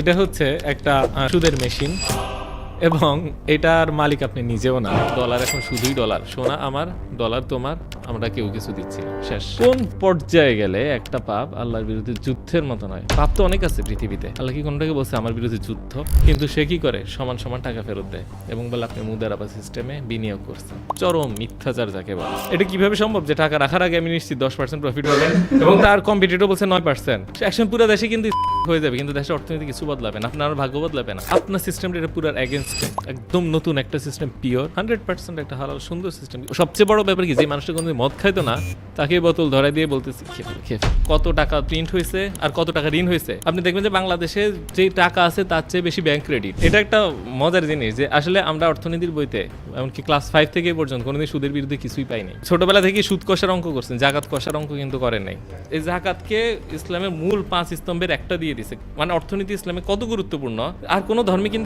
এটা হচ্ছে একটা সুদের মেশিন এবং এটার মালিক আপনি নিজেও না। ডলার এখন শুধুই ডলার, সোনা আমার, ডলার তোমার, আমরা কেউ কিছু দিচ্ছি না, শেষ। কোন পর্যায়ে গেলে একটা পাপ আল্লাহর বিরুদ্ধে যুদ্ধের মতো নয়? পাপ তো অনেক আছে পৃথিবীতে, আল্লাহ কি কোনটাকে বলছে আমার বিরুদ্ধে যুদ্ধ? কিন্তু সে কি করে? সমান সমান টাকা ফেরত দেয় এবং বলে আপনি মুদারাবা সিস্টেমে বিনিয়োগ করছেন। চরম মিথ্যাচার যাকে বলে। এটা কিভাবে সম্ভব যে টাকা রাখার আগে আমি নিশ্চিত 10% প্রফিট হবে এবং তার কম্পিটিটর বলছে 9%? একশন পুরো দেশে কিন্তু হয়ে যাবে, কিন্তু দেশের অর্থনীতি কিছু বদলাবে না, আপনার ভাগ্য বদলাবে না। আপনার সিস্টেমটা এটা পুরো এগেনস্ট, একদম নতুন একটা সিস্টেম, পিওর 100% একটা হালাল সুন্দর সিস্টেম। সবচেয়ে বড় ব্যাপার কি, যে মানুষটা কোনোদিন মদ খাইতো না তাকে বোতল ধরাই দিয়ে বলতেছি কত টাকা প্রিন্ট হয়েছে আর কত টাকা ঋণ হয়েছে। আপনি দেখবেন যে বাংলাদেশে যে টাকা আছে তার চেয়ে বেশি ব্যাংক ক্রেডিট। এটা একটা মজার জিনিস যে আসলে আমরা অর্থনীতির বইতে এমনকি ক্লাস 5 থেকে পর্যন্ত কোনোদিন সুদের বিরুদ্ধে কিছুই পাই নাই। ছোটবেলা থেকে সুদ কষার অঙ্ক করছেন, জাকাত কষার অঙ্ক কিন্তু করেন নাই। এই জাকাতকে ইসলামের মূল 5 স্তম্ভের একটা দিয়ে দিছে, মানে অর্থনীতি ইসলামে কত গুরুত্বপূর্ণ আর কোনো ধর্মে কিন্তু